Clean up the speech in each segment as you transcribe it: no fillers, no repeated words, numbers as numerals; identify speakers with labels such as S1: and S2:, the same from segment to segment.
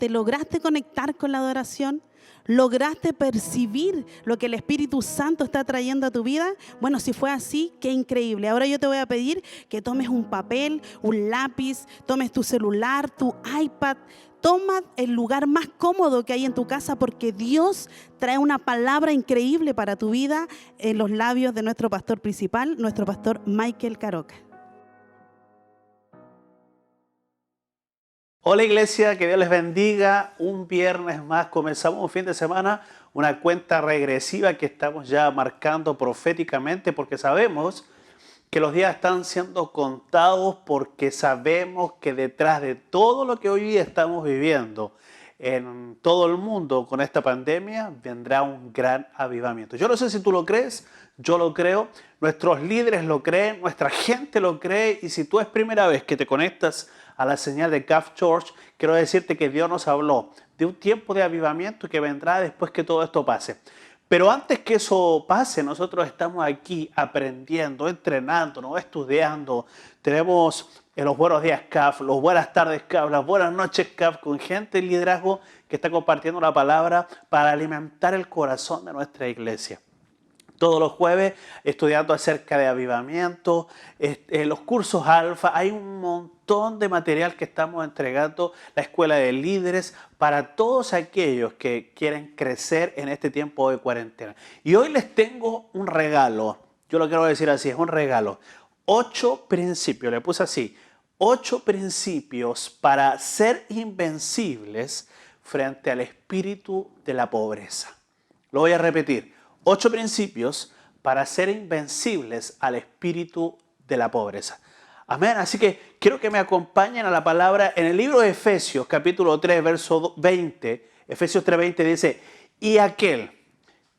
S1: ¿Te lograste conectar con la adoración? ¿Lograste percibir lo que el Espíritu Santo está trayendo a tu vida? Bueno, si fue así, qué increíble. Ahora yo te voy a pedir que tomes un papel, un lápiz, tomes tu celular, tu iPad. Toma el lugar más cómodo que hay en tu casa porque Dios trae una palabra increíble para tu vida en los labios de nuestro pastor principal, nuestro pastor Michael Caroca.
S2: Hola iglesia, que Dios les bendiga. Un viernes más comenzamos un fin de semana, una cuenta regresiva que estamos ya marcando proféticamente porque sabemos que los días están siendo contados, porque sabemos que detrás de todo lo que hoy día estamos viviendo en todo el mundo con esta pandemia vendrá un gran avivamiento. Yo no sé si tú lo crees, yo lo creo, nuestros líderes lo creen, nuestra gente lo cree, y si tú es primera vez que te conectas a la señal de CAF Church, quiero decirte que Dios nos habló de un tiempo de avivamiento que vendrá después que todo esto pase. Pero antes que eso pase, nosotros estamos aquí aprendiendo, entrenándonos, estudiando. Tenemos los buenos días CAF, los buenas tardes CAF, las buenas noches CAF, con gente de liderazgo que está compartiendo la palabra para alimentar el corazón de nuestra iglesia. Todos los jueves estudiando acerca de avivamiento, los cursos alfa, hay un montón de material que estamos entregando, la escuela de líderes, para todos aquellos que quieren crecer en este tiempo de cuarentena. Y hoy les tengo un regalo, yo lo quiero decir así, es un regalo. 8 principios, le puse así, 8 principios para ser invencibles frente al espíritu de la pobreza. Lo voy a repetir. 8 principios para ser invencibles al espíritu de la pobreza. Amén. Así que quiero que me acompañen a la palabra en el libro de Efesios, capítulo 3, verso 20. Efesios 3:20 dice: y aquel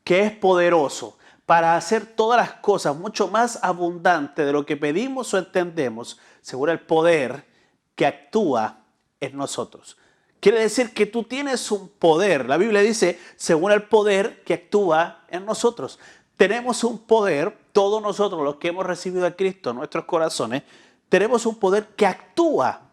S2: que es poderoso para hacer todas las cosas mucho más abundante de lo que pedimos o entendemos, según el poder que actúa en nosotros. Quiere decir que tú tienes un poder. La Biblia dice, según el poder que actúa en nosotros. Tenemos un poder, todos nosotros los que hemos recibido a Cristo en nuestros corazones, tenemos un poder que actúa.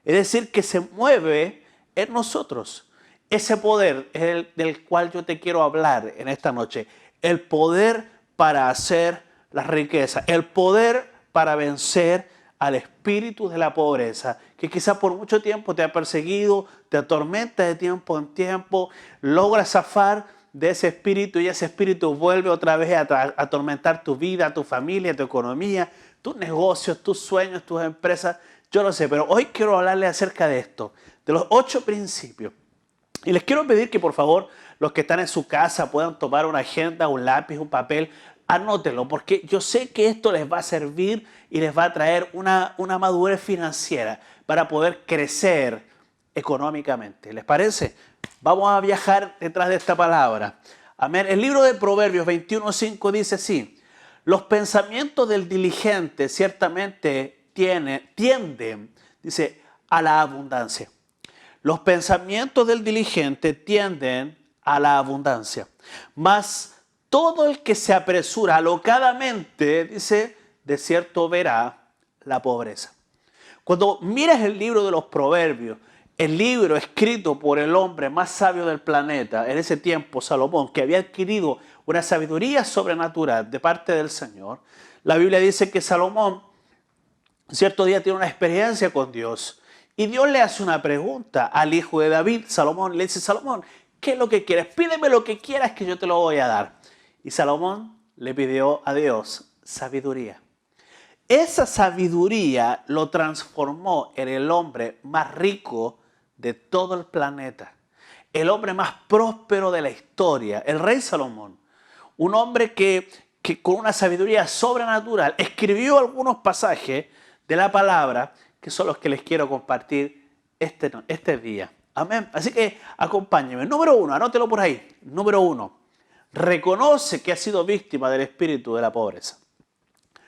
S2: Es decir, que se mueve en nosotros. Ese poder es el del cual yo te quiero hablar en esta noche. El poder para hacer la riqueza. El poder para vencer al espíritu de la pobreza, que quizás por mucho tiempo te ha perseguido, te atormenta de tiempo en tiempo, logras zafar de ese espíritu y ese espíritu vuelve otra vez a atormentar tu vida, tu familia, tu economía, tus negocios, tus sueños, tus empresas. Yo no sé, pero hoy quiero hablarles acerca de esto, de los 8 principios. Y les quiero pedir que por favor los que están en su casa puedan tomar una agenda, un lápiz, un papel. Anótenlo, porque yo sé que esto les va a servir y les va a traer una madurez financiera para poder crecer económicamente. ¿Les parece? Vamos a viajar detrás de esta palabra. Amén. El libro de Proverbios 21:5 dice así: los pensamientos del diligente ciertamente tienden, dice, a la abundancia. Los pensamientos del diligente tienden a la abundancia. Mas todo el que se apresura alocadamente, dice, de cierto verá la pobreza. Cuando miras el libro de los Proverbios, el libro escrito por el hombre más sabio del planeta, en ese tiempo Salomón, que había adquirido una sabiduría sobrenatural de parte del Señor, la Biblia dice que Salomón cierto día tiene una experiencia con Dios y Dios le hace una pregunta al hijo de David, Salomón, le dice: Salomón, ¿qué es lo que quieres? Pídeme lo que quieras que yo te lo voy a dar. Y Salomón le pidió a Dios sabiduría. Esa sabiduría lo transformó en el hombre más rico de todo el planeta. El hombre más próspero de la historia, el rey Salomón. Un hombre que con una sabiduría sobrenatural escribió algunos pasajes de la palabra que son los que les quiero compartir este día. Amén. Así que acompáñenme. Número 1, anótelo por ahí. Número 1. Reconoce que has sido víctima del espíritu de la pobreza.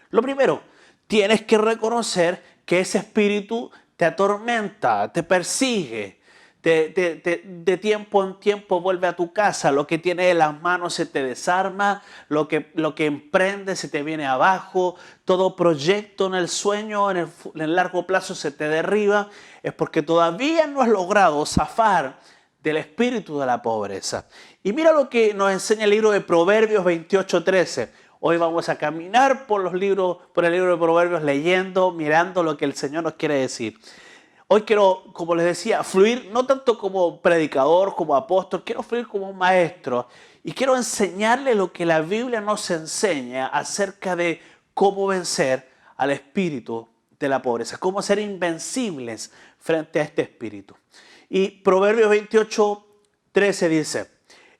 S2: Lo primero, tienes que reconocer que ese espíritu te atormenta, te persigue, de tiempo en tiempo vuelve a tu casa. Lo que tienes en las manos se te desarma, lo que emprendes se te viene abajo, todo proyecto en el sueño, en el largo plazo se te derriba. Es porque todavía no has logrado zafar del espíritu de la pobreza. Y mira lo que nos enseña el libro de Proverbios 28:13. Hoy vamos a caminar por el libro de Proverbios leyendo, mirando lo que el Señor nos quiere decir. Hoy quiero, como les decía, fluir no tanto como predicador, como apóstol, quiero fluir como un maestro y quiero enseñarle lo que la Biblia nos enseña acerca de cómo vencer al espíritu de la pobreza, cómo ser invencibles frente a este espíritu. Y Proverbios 28:13 dice,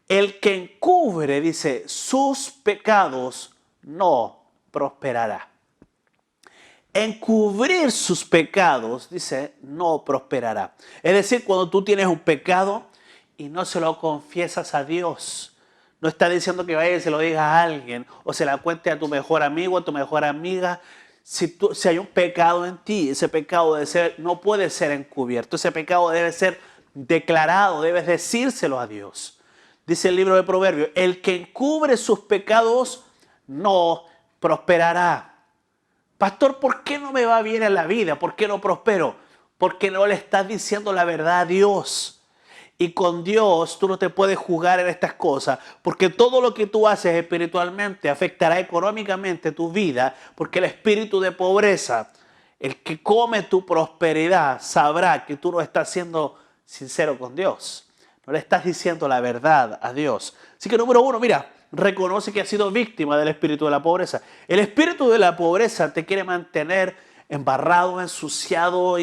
S2: el que encubre, dice, sus pecados no prosperará. Encubrir sus pecados, dice, no prosperará. Es decir, cuando tú tienes un pecado y no se lo confiesas a Dios, no está diciendo que vaya y se lo digas a alguien o se la cuente a tu mejor amigo, a tu mejor amiga. Si hay un pecado en ti, ese pecado no puede ser encubierto. Ese pecado debe ser declarado, debes decírselo a Dios. Dice el libro de Proverbios, el que encubre sus pecados no prosperará. Pastor, ¿por qué no me va bien en la vida? ¿Por qué no prospero? Porque no le estás diciendo la verdad a Dios. Y con Dios tú no te puedes jugar en estas cosas, porque todo lo que tú haces espiritualmente afectará económicamente tu vida, porque el espíritu de pobreza, el que come tu prosperidad, sabrá que tú no estás siendo sincero con Dios. No le estás diciendo la verdad a Dios. Así que número uno, mira, reconoce que has sido víctima del espíritu de la pobreza. El espíritu de la pobreza te quiere mantener embarrado, ensuciado,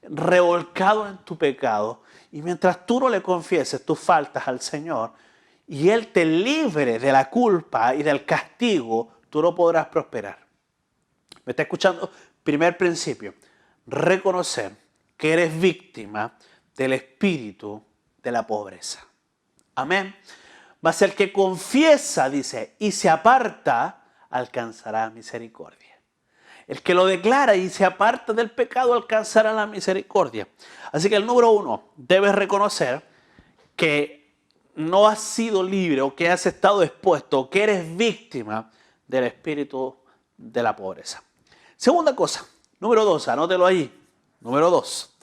S2: revolcado en tu pecado. Y mientras tú no le confieses tus faltas al Señor y Él te libre de la culpa y del castigo, tú no podrás prosperar. ¿Me está escuchando? Primer principio, reconocer que eres víctima del espíritu de la pobreza. Amén. Mas el que confiesa, dice, y se aparta, alcanzará misericordia. El que lo declara y se aparta del pecado alcanzará la misericordia. Así que el número uno, debes reconocer que no has sido libre o que has estado expuesto o que eres víctima del espíritu de la pobreza. Segunda cosa, número dos, anótelo ahí. Número dos,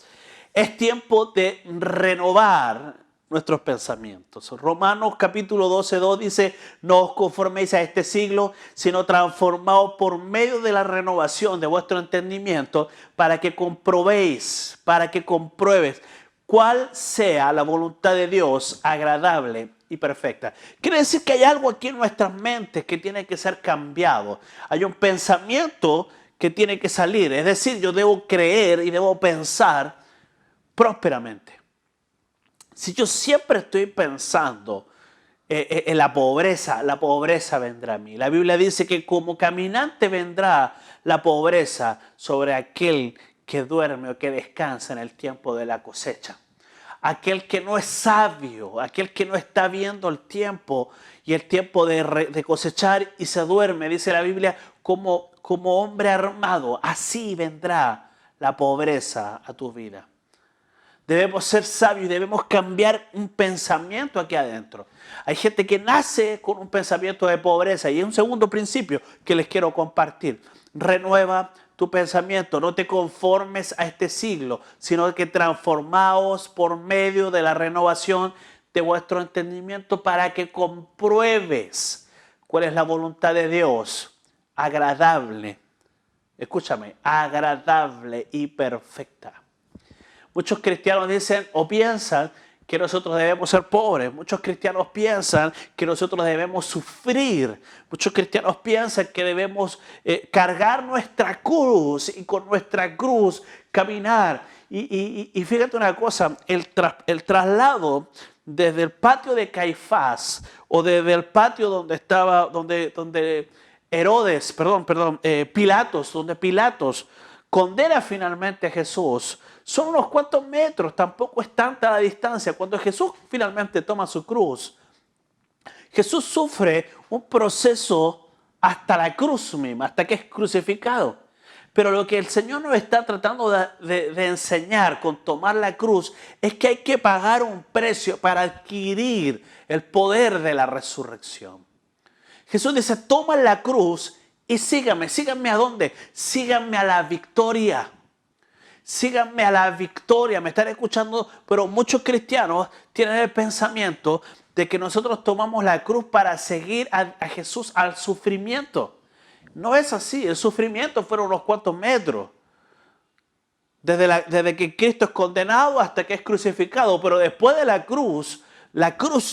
S2: es tiempo de renovar nuestros pensamientos. Romanos capítulo 12:2 dice, no os conforméis a este siglo, sino transformaos por medio de la renovación de vuestro entendimiento para que compruebes cuál sea la voluntad de Dios agradable y perfecta. Quiere decir que hay algo aquí en nuestras mentes que tiene que ser cambiado. Hay un pensamiento que tiene que salir. Es decir, yo debo creer y debo pensar prósperamente. Si yo siempre estoy pensando en la pobreza vendrá a mí. La Biblia dice que como caminante vendrá la pobreza sobre aquel que duerme o que descansa en el tiempo de la cosecha. Aquel que no es sabio, aquel que no está viendo el tiempo y el tiempo de cosechar y se duerme, dice la Biblia, como hombre armado, así vendrá la pobreza a tu vida. Debemos ser sabios y debemos cambiar un pensamiento aquí adentro. Hay gente que nace con un pensamiento de pobreza y es un segundo principio que les quiero compartir. Renueva tu pensamiento, no te conformes a este siglo, sino que transformaos por medio de la renovación de vuestro entendimiento para que compruebes cuál es la voluntad de Dios, agradable, escúchame, agradable y perfecta. Muchos cristianos dicen o piensan que nosotros debemos ser pobres. Muchos cristianos piensan que nosotros debemos sufrir. Muchos cristianos piensan que debemos cargar nuestra cruz y con nuestra cruz caminar. Y fíjate una cosa, el traslado desde el patio de Caifás o desde el patio donde estaba, donde Pilatos condena finalmente a Jesús. Son unos cuantos metros, tampoco es tanta la distancia. Cuando Jesús finalmente toma su cruz, Jesús sufre un proceso hasta la cruz misma, hasta que es crucificado. Pero lo que el Señor nos está tratando de enseñar con tomar la cruz es que hay que pagar un precio para adquirir el poder de la resurrección. Jesús dice, toma la cruz y síganme. ¿Síganme a dónde? Síganme a la victoria. Síganme a la victoria. Me están escuchando, pero muchos cristianos tienen el pensamiento de que nosotros tomamos la cruz para seguir a Jesús al sufrimiento. No es así. El sufrimiento fueron unos cuantos metros. Desde que Cristo es condenado hasta que es crucificado. Pero después de la cruz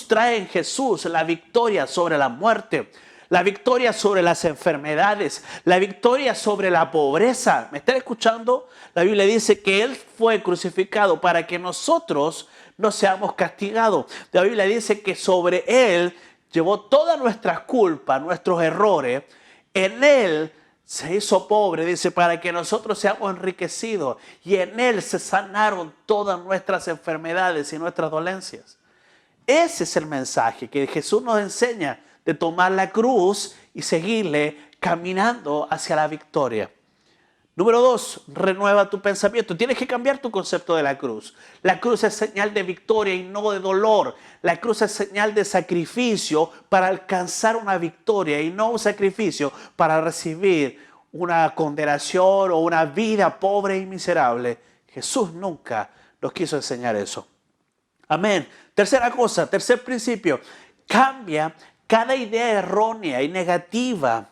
S2: trae en Jesús la victoria sobre la muerte, la victoria sobre las enfermedades, la victoria sobre la pobreza. ¿Me están escuchando? La Biblia dice que Él fue crucificado para que nosotros no seamos castigados. La Biblia dice que sobre Él llevó todas nuestras culpas, nuestros errores. En Él se hizo pobre, dice, para que nosotros seamos enriquecidos. Y en Él se sanaron todas nuestras enfermedades y nuestras dolencias. Ese es el mensaje que Jesús nos enseña, de tomar la cruz y seguirle caminando hacia la victoria. Número 2, renueva tu pensamiento. Tienes que cambiar tu concepto de la cruz. La cruz es señal de victoria y no de dolor. La cruz es señal de sacrificio para alcanzar una victoria y no un sacrificio para recibir una condenación o una vida pobre y miserable. Jesús nunca nos quiso enseñar eso. Amén. Tercera cosa, tercer principio. Cambia cada idea errónea y negativa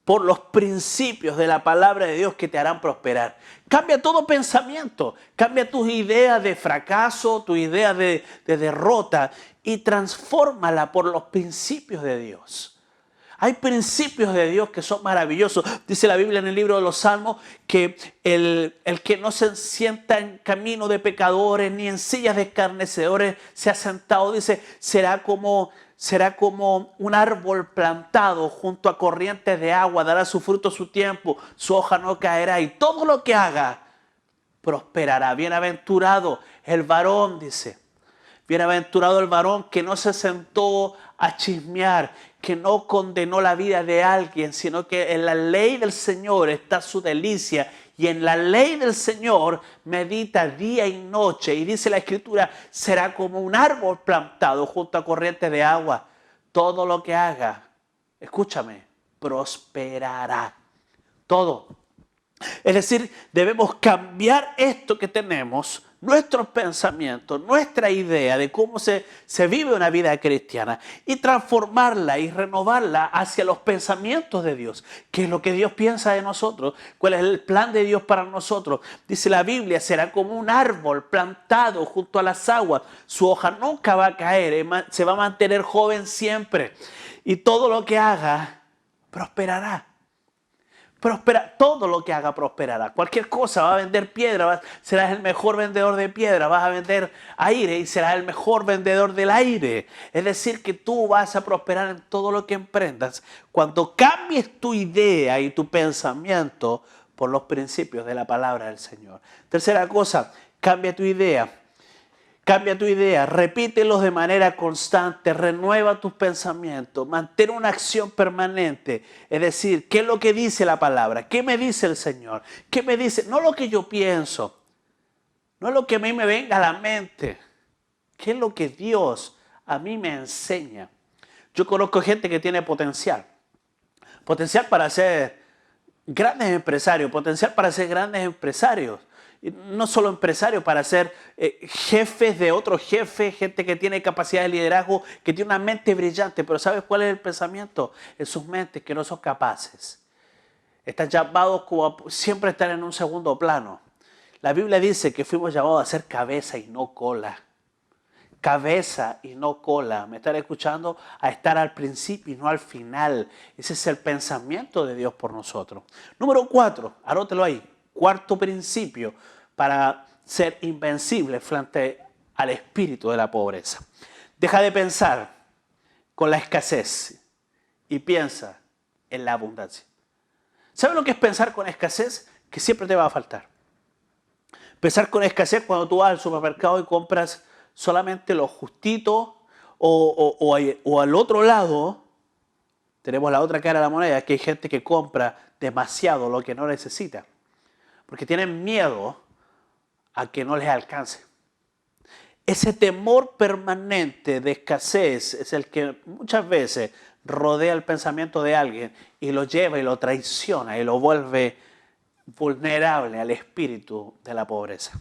S2: por los principios de la palabra de Dios que te harán prosperar. Cambia todo pensamiento, cambia tus ideas de fracaso, tu idea de derrota y transfórmala por los principios de Dios. Hay principios de Dios que son maravillosos. Dice la Biblia en el libro de los Salmos que el que no se sienta en camino de pecadores ni en sillas de escarnecedores se ha sentado, dice, será como un árbol plantado junto a corrientes de agua, dará su fruto a su tiempo, su hoja no caerá y todo lo que haga prosperará. Bienaventurado el varón, dice. Bienaventurado el varón que no se sentó a chismear, que no condenó la vida de alguien, sino que en la ley del Señor está su delicia y en la ley del Señor medita día y noche. Y dice la Escritura, será como un árbol plantado junto a corrientes de agua. Todo lo que haga, escúchame, prosperará. Todo. Es decir, debemos cambiar esto que tenemos, nuestros pensamientos, nuestra idea de cómo se vive una vida cristiana y transformarla y renovarla hacia los pensamientos de Dios. ¿Qué es lo que Dios piensa de nosotros? ¿Cuál es el plan de Dios para nosotros? Dice la Biblia, será como un árbol plantado junto a las aguas. Su hoja nunca va a caer, se va a mantener joven siempre. Y todo lo que haga, prosperará. Todo lo que haga prosperará. Cualquier cosa, va a vender piedra, serás el mejor vendedor de piedra, vas a vender aire y serás el mejor vendedor del aire. Es decir, que tú vas a prosperar en todo lo que emprendas cuando cambies tu idea y tu pensamiento por los principios de la palabra del Señor. Tercera cosa, cambia tu idea. Cambia tu idea, repítelos de manera constante, renueva tus pensamientos, mantén una acción permanente. Es decir, ¿qué es lo que dice la palabra? ¿Qué me dice el Señor? ¿Qué me dice? No lo que yo pienso, no lo que a mí me venga a la mente. ¿Qué es lo que Dios a mí me enseña? Yo conozco gente que tiene potencial. Potencial para ser grandes empresarios, potencial para ser grandes empresarios. No solo empresarios, para ser jefes de otros jefes, gente que tiene capacidad de liderazgo, que tiene una mente brillante. Pero ¿sabes cuál es el pensamiento? En sus mentes que no son capaces. Están llamados como a siempre estar en un segundo plano. La Biblia dice que fuimos llamados a ser cabeza y no cola. Cabeza y no cola. ¿Me están escuchando? A estar al principio y no al final. Ese es el pensamiento de Dios por nosotros. Número 4, anótelo ahí. Cuarto principio para ser invencible frente al espíritu de la pobreza. Deja de pensar con la escasez y piensa en la abundancia. ¿Sabes lo que es pensar con escasez? Que siempre te va a faltar. Pensar con escasez cuando tú vas al supermercado y compras solamente lo justito o al otro lado, tenemos la otra cara de la moneda, que hay gente que compra demasiado lo que no necesita. porque tienen miedo a que no les alcance. Ese temor permanente de escasez es el que muchas veces rodea el pensamiento de alguien y lo lleva y lo traiciona y lo vuelve vulnerable al espíritu de la pobreza.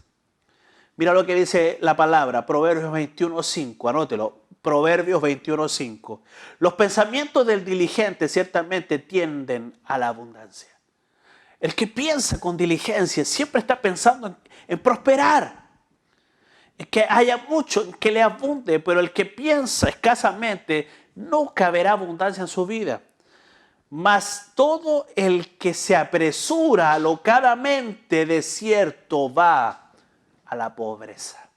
S2: Mira lo que dice la palabra, Proverbios 21:5, anótelo, Proverbios 21:5. Los pensamientos del diligente ciertamente tienden a la abundancia. El que piensa con diligencia siempre está pensando en prosperar, en que haya mucho, en que le abunde, pero el que piensa escasamente nunca verá abundancia en su vida. Mas todo el que se apresura alocadamente de cierto va a la pobreza.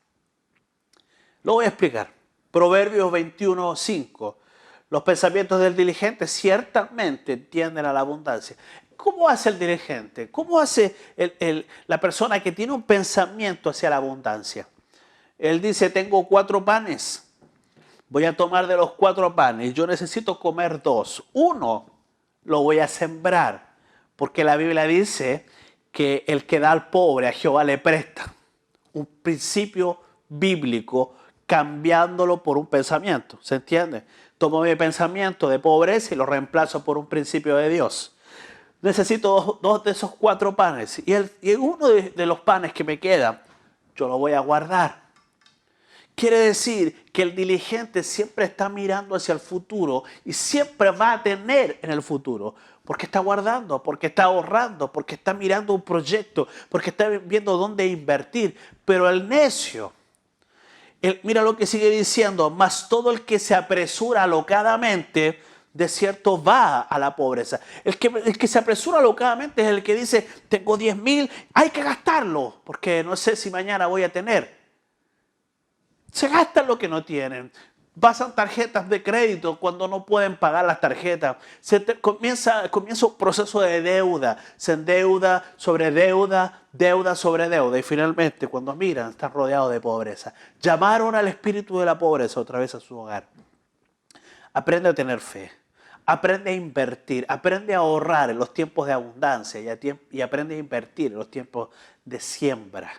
S2: Lo voy a explicar. Proverbios 21:5. Los pensamientos del diligente ciertamente tienden a la abundancia. ¿Cómo hace el diligente? ¿Cómo hace la persona que tiene un pensamiento hacia la abundancia? Él dice, tengo 4 panes. Voy a tomar de los 4 panes. Yo necesito comer 2. Uno lo voy a sembrar. Porque la Biblia dice que el que da al pobre a Jehová le presta. Un principio bíblico cambiándolo por un pensamiento. ¿Se entiende? Tomo mi pensamiento de pobreza y lo reemplazo por un principio de Dios. Necesito 2 de esos 4 panes. Y uno de los panes que me quedan, yo lo voy a guardar. Quiere decir que el diligente siempre está mirando hacia el futuro y siempre va a tener en el futuro. Porque está guardando, porque está ahorrando, porque está mirando un proyecto, porque está viendo dónde invertir. Pero el necio, mira lo que sigue diciendo, mas todo el que se apresura alocadamente, de cierto va a la pobreza. El que se apresura alocadamente es el que dice, tengo 10,000, hay que gastarlo, porque no sé si mañana voy a tener. Se gastan lo que no tienen. Pasan tarjetas de crédito cuando no pueden pagar las tarjetas. Comienza un proceso de deuda. Se endeuda sobre deuda, deuda sobre deuda. Y finalmente, cuando miran, están rodeados de pobreza. Llamaron al espíritu de la pobreza otra vez a su hogar. Aprende a tener fe. Aprende a invertir. Aprende a ahorrar en los tiempos de abundancia. Y aprende a invertir en los tiempos de siembra.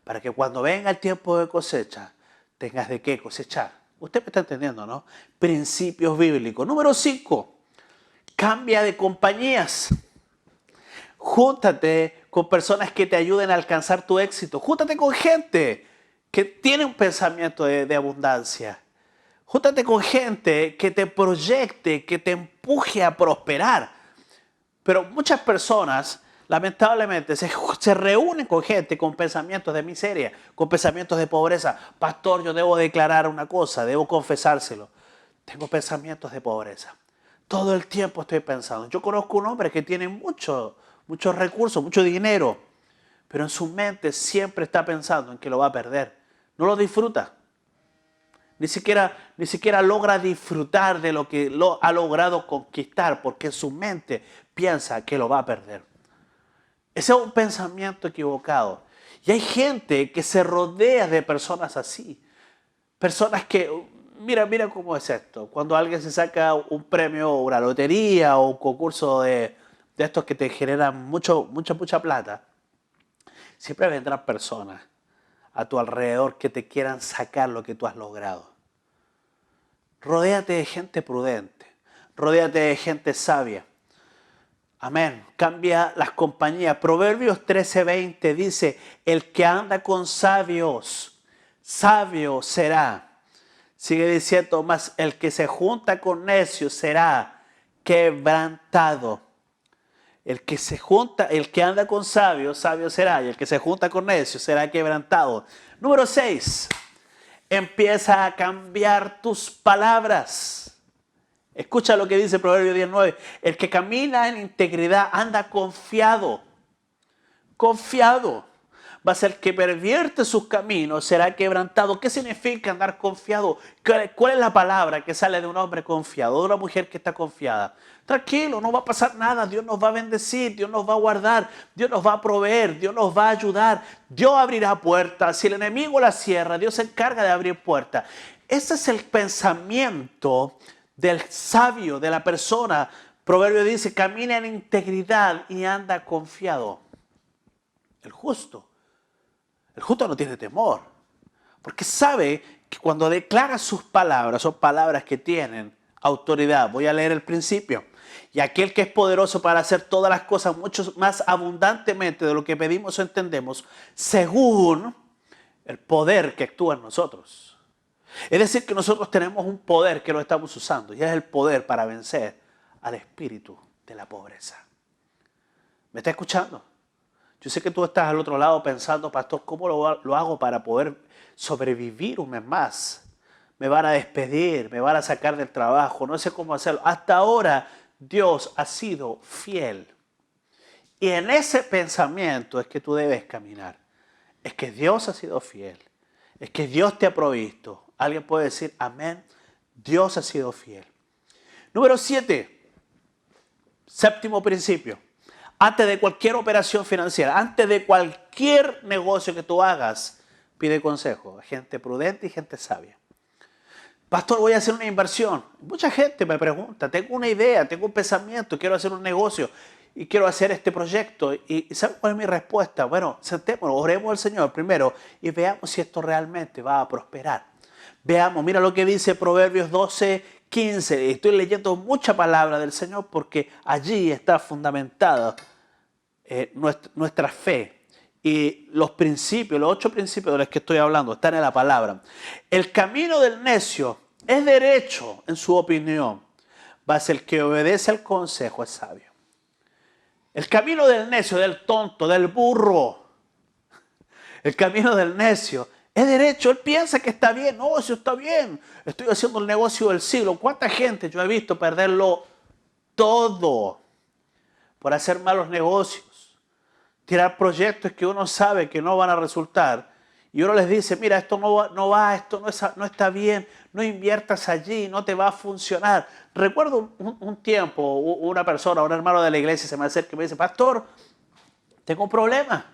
S2: Para que cuando venga el tiempo de cosecha, tengas de qué cosechar. Usted me está entendiendo, ¿no? Principios bíblicos. Número 5. Cambia de compañías. Júntate con personas que te ayuden a alcanzar tu éxito. Júntate con gente que tiene un pensamiento de abundancia. Júntate con gente que te proyecte, que te empuje a prosperar. Pero muchas personas, lamentablemente, se reúnen con gente con pensamientos de miseria, con pensamientos de pobreza. Pastor, yo debo declarar una cosa, debo confesárselo. Tengo pensamientos de pobreza. Todo el tiempo estoy pensando. Yo conozco un hombre que tiene muchos recursos, mucho dinero, pero en su mente siempre está pensando en que lo va a perder. No lo disfruta. Ni siquiera logra disfrutar de lo que ha logrado conquistar, porque en su mente piensa que lo va a perder. Ese es un pensamiento equivocado. Y hay gente que se rodea de personas así. Personas que, mira cómo es esto. Cuando alguien se saca un premio, una lotería o un concurso de estos que te generan mucha plata, siempre vendrán personas a tu alrededor que te quieran sacar lo que tú has logrado. Rodéate de gente prudente. Rodéate de gente sabia. Amén. Cambia las compañías. Proverbios 13:20 dice, el que anda con sabios, sabio será. Sigue diciendo más, el que se junta con necios será quebrantado. El que anda con sabios, sabio será. Y el que se junta con necios será quebrantado. Número 6. Empieza a cambiar tus palabras. Escucha lo que dice Proverbios 19. El que camina en integridad anda confiado. Confiado. Va a ser que pervierte sus caminos, será quebrantado. ¿Qué significa andar confiado? ¿Cuál es la palabra que sale de un hombre confiado, de una mujer que está confiada? Tranquilo, no va a pasar nada. Dios nos va a bendecir, Dios nos va a guardar, Dios nos va a proveer, Dios nos va a ayudar. Dios abrirá puertas. Si el enemigo la cierra, Dios se encarga de abrir puertas. Ese es el pensamiento del sabio, de la persona. Proverbio dice, camina en integridad y anda confiado. El justo. El justo no tiene temor, porque sabe que cuando declara sus palabras, son palabras que tienen autoridad. Voy a leer el principio. Y aquel que es poderoso para hacer todas las cosas mucho más abundantemente de lo que pedimos o entendemos, según el poder que actúa en nosotros. Es decir, que nosotros tenemos un poder que lo estamos usando, y es el poder para vencer al espíritu de la pobreza. ¿Me está escuchando? Yo sé que tú estás al otro lado pensando, pastor, ¿cómo lo hago para poder sobrevivir un mes más? Me van a despedir, me van a sacar del trabajo, no sé cómo hacerlo. Hasta ahora Dios ha sido fiel. Y en ese pensamiento es que tú debes caminar. Es que Dios ha sido fiel. Es que Dios te ha provisto. Alguien puede decir, amén, Dios ha sido fiel. Número 7, séptimo principio. Antes de cualquier operación financiera, antes de cualquier negocio que tú hagas, pide consejo a gente prudente y gente sabia. Pastor, voy a hacer una inversión. Mucha gente me pregunta, tengo una idea, tengo un pensamiento, quiero hacer un negocio y quiero hacer este proyecto. ¿Y sabe cuál es mi respuesta? Bueno, sentémonos, oremos al Señor primero y veamos si esto realmente va a prosperar. Veamos, mira lo que dice Proverbios 12:15. Estoy leyendo mucha palabra del Señor porque allí está fundamentada nuestra fe. Y los principios, los 8 principios de los que estoy hablando, están en la palabra. El camino del necio es derecho en su opinión, mas el que obedece al consejo es sabio. El camino del necio, del tonto, del burro, el camino del necio es derecho. Él piensa que está bien. No, eso está bien. Estoy haciendo el negocio del siglo. ¿Cuánta gente yo he visto perderlo todo por hacer malos negocios? Tirar proyectos que uno sabe que no van a resultar. Y uno les dice, mira, esto no va, esto no está bien, no inviertas allí, no te va a funcionar. Recuerdo un tiempo, una persona, un hermano de la iglesia se me acerca y me dice, pastor, tengo un problema.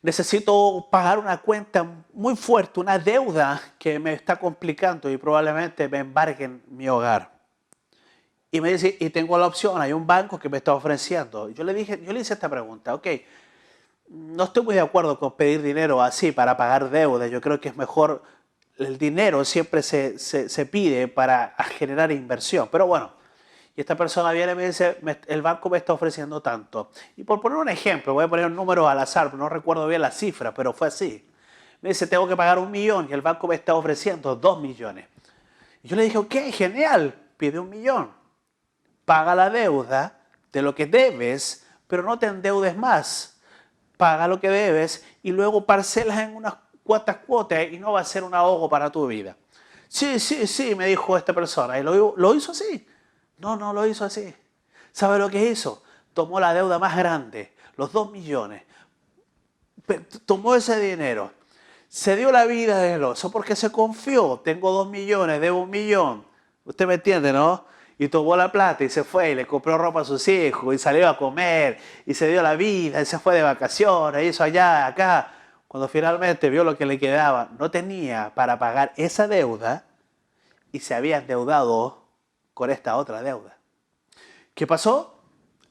S2: Necesito pagar una cuenta muy fuerte, una deuda que me está complicando y probablemente me embargue mi hogar. Y me dice, y tengo la opción, hay un banco que me está ofreciendo. Yo le hice esta pregunta, ok, no estoy muy de acuerdo con pedir dinero así para pagar deudas. Yo creo que es mejor, el dinero siempre se pide para generar inversión. Pero bueno, y esta persona viene y me dice, el banco me está ofreciendo tanto. Y por poner un ejemplo, voy a poner un número al azar, no recuerdo bien la cifra, pero fue así. Me dice, tengo que pagar 1 millón y el banco me está ofreciendo 2 millones. Y yo le dije, ok, genial, pide 1 millón. Paga la deuda de lo que debes, pero no te endeudes más. Paga lo que debes y luego parcelas en unas cuantas cuotas y no va a ser un ahogo para tu vida. Sí, me dijo esta persona. Y lo hizo así. No lo hizo así. ¿Sabe lo que hizo? Tomó la deuda más grande, los 2 millones. Tomó ese dinero. Se dio la vida del oso porque se confió. Tengo 2 millones, debo 1 millón. Usted me entiende, ¿no? Y tomó la plata y se fue y le compró ropa a sus hijos y salió a comer y se dio la vida y se fue de vacaciones, hizo allá, acá. Cuando finalmente vio lo que le quedaba, no tenía para pagar esa deuda y se había endeudado con esta otra deuda. ¿Qué pasó?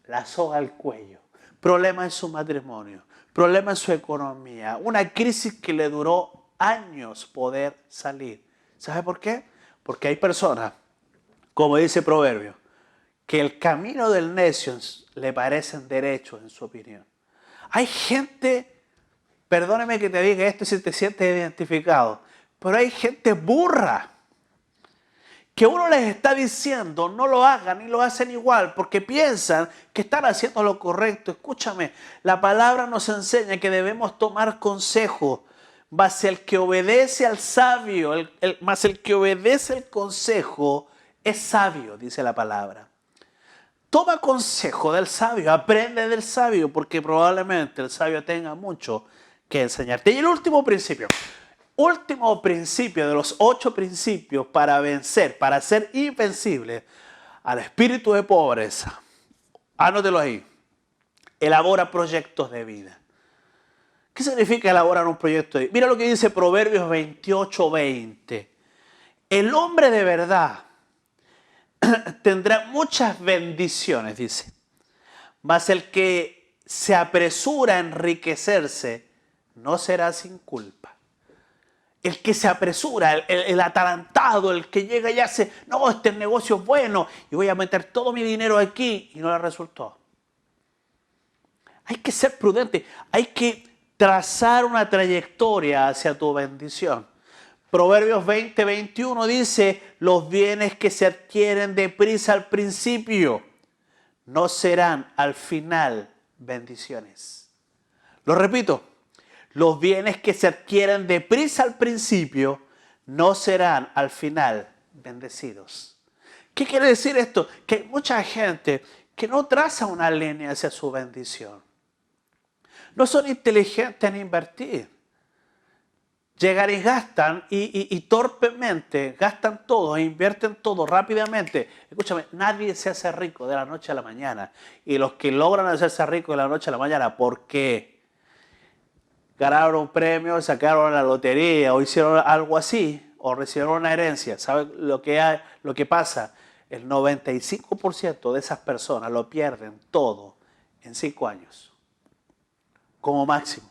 S2: La soga al cuello. Problema en su matrimonio, problema en su economía, una crisis que le duró años poder salir. ¿Sabe por qué? Porque hay personas, como dice Proverbio, que el camino del necio le parecen derechos en su opinión. Hay gente, perdóneme que te diga esto si te sientes identificado, pero hay gente burra que uno les está diciendo no lo hagan y lo hacen igual porque piensan que están haciendo lo correcto. Escúchame, la palabra nos enseña que debemos tomar consejo. Mas el que obedece al sabio, mas el que obedece el consejo es sabio, dice la palabra. Toma consejo del sabio, aprende del sabio, porque probablemente el sabio tenga mucho que enseñarte. Y el último principio de los 8 principios para vencer, para ser invencible al espíritu de pobreza. Anótelo ahí. Elabora proyectos de vida. ¿Qué significa elaborar un proyecto de vida? Mira lo que dice Proverbios 28:20. El hombre de verdad tendrá muchas bendiciones, dice. Mas el que se apresura a enriquecerse no será sin culpa. El que se apresura, el atarantado, el que llega y hace, no, este negocio es bueno y voy a meter todo mi dinero aquí y no le resultó. Hay que ser prudente, hay que trazar una trayectoria hacia tu bendición. Proverbios 20:21 dice, los bienes que se adquieren deprisa al principio no serán al final bendiciones. Lo repito, los bienes que se adquieren deprisa al principio no serán al final bendecidos. ¿Qué quiere decir esto? Que hay mucha gente que no traza una línea hacia su bendición. No son inteligentes en invertir. Llegan y gastan y torpemente gastan todo e invierten todo rápidamente. Escúchame, nadie se hace rico de la noche a la mañana. Y los que logran hacerse ricos de la noche a la mañana, ¿por qué? Ganaron un premio, sacaron la lotería o hicieron algo así o recibieron una herencia. ¿Saben lo que pasa? El 95% de esas personas lo pierden todo en 5 años. Como máximo.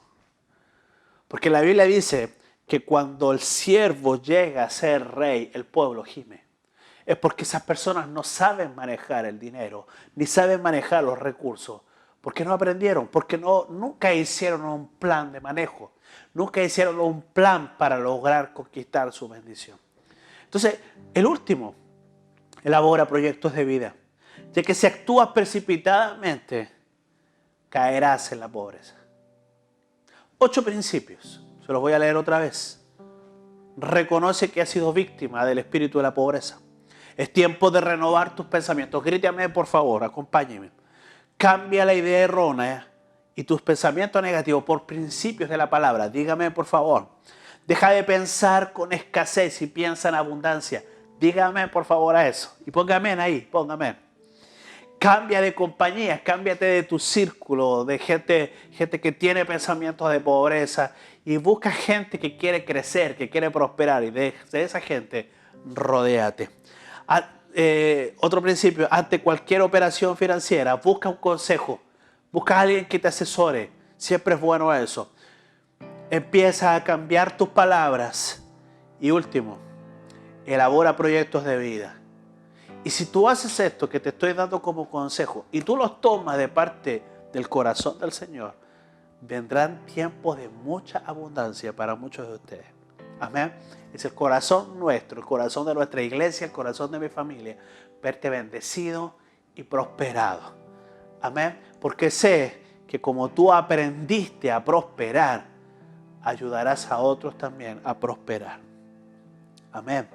S2: Porque la Biblia dice que cuando el siervo llega a ser rey, el pueblo gime. Es porque esas personas no saben manejar el dinero, ni saben manejar los recursos. Porque no aprendieron, porque nunca hicieron un plan de manejo. Nunca hicieron un plan para lograr conquistar su bendición. Entonces, el último, elabora proyectos de vida. Ya que si actúas precipitadamente, caerás en la pobreza. 8 principios. Se los voy a leer otra vez. Reconoce que has sido víctima del espíritu de la pobreza. Es tiempo de renovar tus pensamientos. Grítame, por favor, acompáñeme. Cambia la idea errónea y tus pensamientos negativos por principios de la palabra. Dígame, por favor. Deja de pensar con escasez y piensa en abundancia. Dígame, por favor, a eso. Y póngame ahí, póngame. Cambia de compañías, cámbiate de tu círculo, de gente que tiene pensamientos de pobreza y busca gente que quiere crecer, que quiere prosperar y de esa gente rodéate. Otro principio, ante cualquier operación financiera, busca un consejo, busca a alguien que te asesore, siempre es bueno eso. Empieza a cambiar tus palabras y último, elabora proyectos de vida. Y si tú haces esto que te estoy dando como consejo y tú los tomas de parte del corazón del Señor, vendrán tiempos de mucha abundancia para muchos de ustedes. Amén. Es el corazón nuestro, el corazón de nuestra iglesia, el corazón de mi familia, verte bendecido y prosperado. Amén. Porque sé que como tú aprendiste a prosperar, ayudarás a otros también a prosperar. Amén.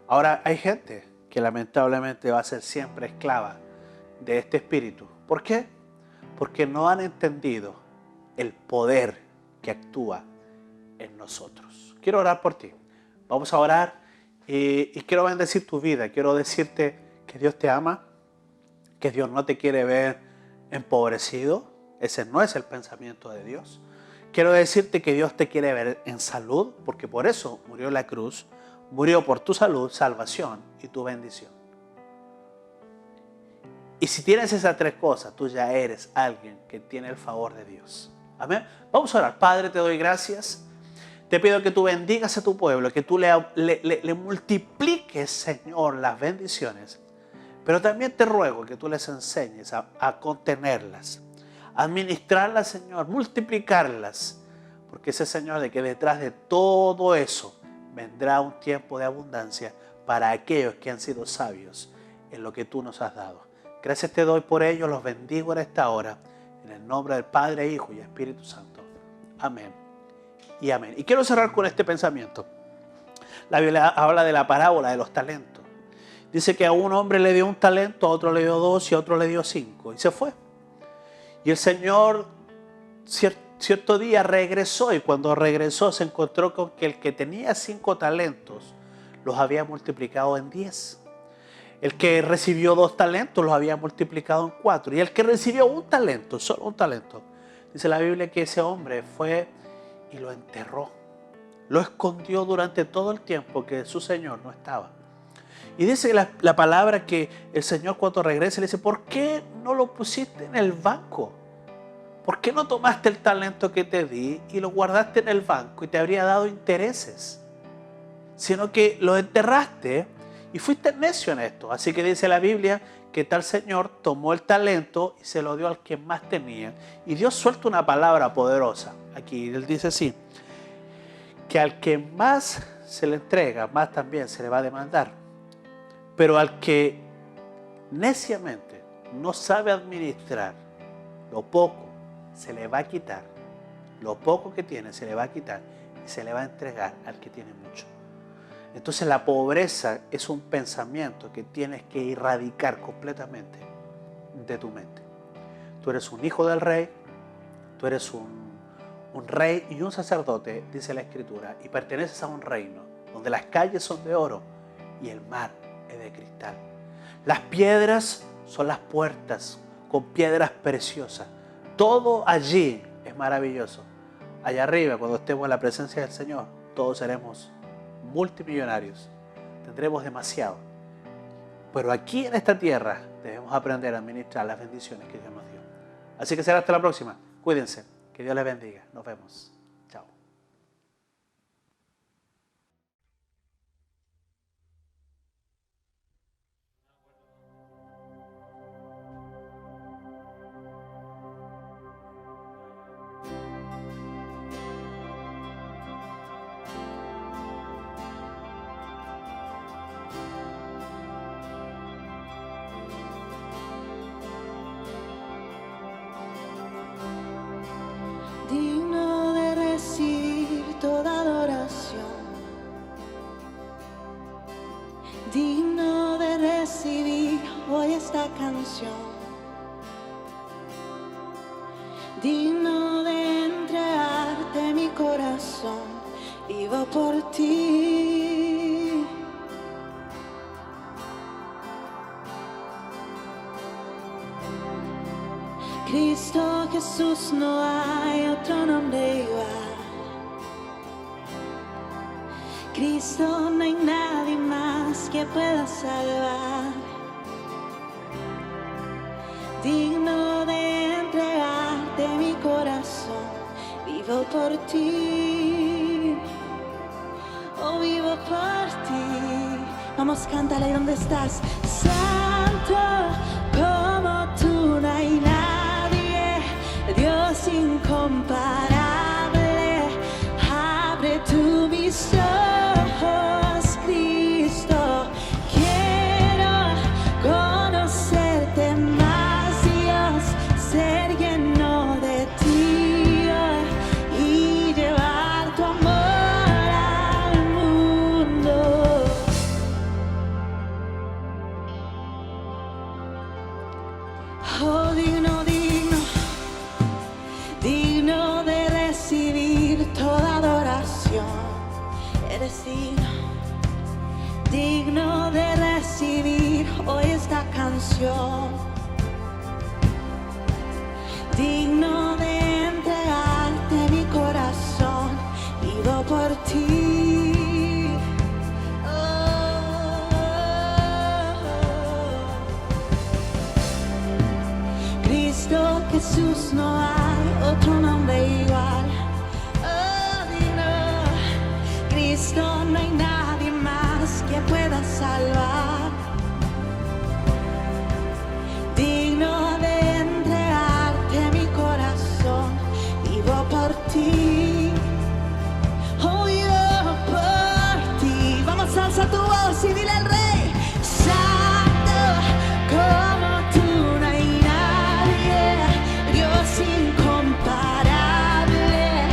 S2: Ahora hay gente que lamentablemente va a ser siempre esclava de este espíritu. ¿Por qué? Porque no han entendido el poder que actúa en nosotros. Quiero orar por ti. Vamos a orar y quiero bendecir tu vida. Quiero decirte que Dios te ama, que Dios no te quiere ver empobrecido. Ese no es el pensamiento de Dios. Quiero decirte que Dios te quiere ver en salud, porque por eso murió en la cruz. Murió por tu salud, salvación y tu bendición. Y si tienes esas 3 cosas, tú ya eres alguien que tiene el favor de Dios. Amén. Vamos a orar. Padre, te doy gracias. Te pido que tú bendigas a tu pueblo, que tú le multipliques, Señor, las bendiciones. Pero también te ruego que tú les enseñes a contenerlas, a administrarlas, Señor, multiplicarlas. Porque ese Señor, de que detrás de todo eso vendrá un tiempo de abundancia para aquellos que han sido sabios en lo que tú nos has dado. Gracias te doy por ello, los bendigo en esta hora, en el nombre del Padre, Hijo y Espíritu Santo. Amén y amén. Y quiero cerrar con este pensamiento. La Biblia habla de la parábola de los talentos. Dice que a un hombre le dio un talento, a otro le dio 2 y a otro le dio 5 y se fue. Y el Señor cierto día regresó y cuando regresó se encontró con que el que tenía 5 talentos los había multiplicado en 10. El que recibió 2 talentos los había multiplicado en 4. Y el que recibió un talento, solo un talento, dice la Biblia que ese hombre fue y lo enterró. Lo escondió durante todo el tiempo que su Señor no estaba. Y dice la palabra que el Señor cuando regrese le dice, ¿por qué no lo pusiste en el banco? ¿por qué no tomaste el talento que te di y lo guardaste en el banco y te habría dado intereses? Sino que lo enterraste y fuiste necio en esto. Así que dice la Biblia que tal señor tomó el talento y se lo dio al que más tenía. Y Dios suelta una palabra poderosa. Aquí Él dice así, que al que más se le entrega, más también se le va a demandar. Pero al que neciamente no sabe administrar lo poco, se le va a quitar. Lo poco que tiene se le va a quitar y se le va a entregar al que tiene mucho. Entonces la pobreza es un pensamiento que tienes que erradicar completamente de tu mente. Tú eres un hijo del rey, tú eres un rey y un sacerdote, dice la Escritura, y perteneces a un reino donde las calles son de oro y el mar es de cristal. Las piedras son las puertas con piedras preciosas. Todo allí es maravilloso. Allá arriba, cuando estemos en la presencia del Señor, todos seremos multimillonarios. Tendremos demasiado. Pero aquí en esta tierra debemos aprender a administrar las bendiciones que Dios nos dio. Así que será hasta la próxima. Cuídense. Que Dios les bendiga. Nos vemos. Chao.
S3: Digno de recibir toda adoración, digno de recibir hoy esta canción, digno de entregarte mi corazón, vivo por ti. Cristo Jesús, no hay otro nombre igual. Cristo, no hay nadie más que pueda salvar. Digno de entregarte mi corazón, vivo por ti. Oh, vivo por ti. Vamos, cántale donde estás. Santo como tú, no hay nadie. Dios incomparable, abre tú mis ojos, Cristo. Quiero conocerte más, Dios, ser lleno de ti y llevar tu amor al mundo. Oh, digno, digno de recibir toda adoración. Eres digno de recibir hoy esta canción, digno de entregarte mi corazón, vivo por ti. Cristo Jesús, no hay otro nombre igual. Oh, digno, Cristo, no hay nadie más que pueda salvar. Digno de entregarte mi corazón, vivo por ti. Oh, vivo por ti. Vamos, alza tu voz y dile al Rey: Santo como tú, no hay nadie. Dios incomparable,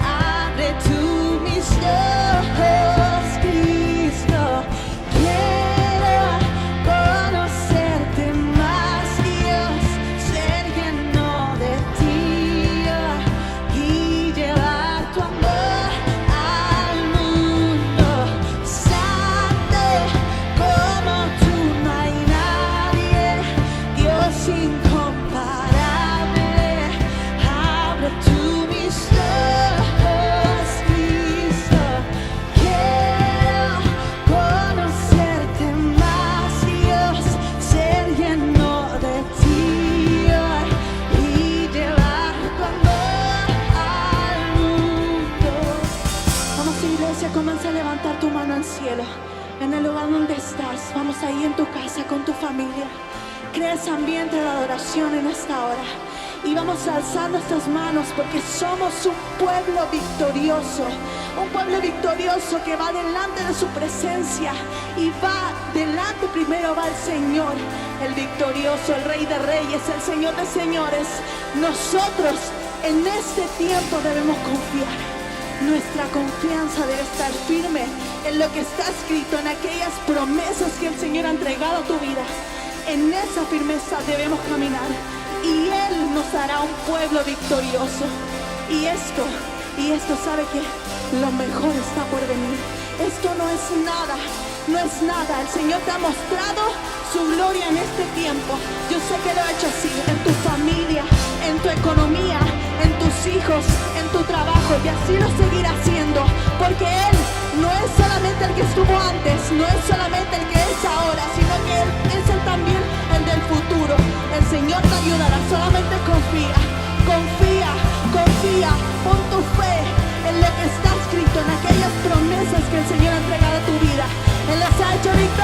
S3: abre tú mis ojos, Cristo. Quiero levantar tu mano al cielo. En el lugar donde estás, vamos ahí en tu casa con tu familia. Crea ese ambiente de adoración en esta hora. Y vamos a alzar nuestras manos porque somos un pueblo victorioso. Un pueblo victorioso que va delante de su presencia. Y va delante, primero va el Señor, el victorioso, el Rey de Reyes, el Señor de Señores. Nosotros en este tiempo debemos confiar. Nuestra confianza debe estar firme en lo que está escrito, en aquellas promesas que el Señor ha entregado a tu vida. En esa firmeza debemos caminar y Él nos hará un pueblo victorioso. Y esto, sabe que lo mejor está por venir. Esto no es nada, no es nada. El Señor te ha mostrado su gloria en este tiempo. Yo sé que lo ha hecho así, en tu familia, en tu economía, en tus hijos, en tu trabajo, y así lo seguirá haciendo, porque Él no es solamente el que estuvo antes, no es solamente el que es ahora, sino que Él es también el del futuro. El Señor te ayudará, solamente confía, confía, confía, pon tu fe en lo que está escrito, en aquellas promesas que el Señor ha entregado a tu vida. Él las ha hecho victoriosas.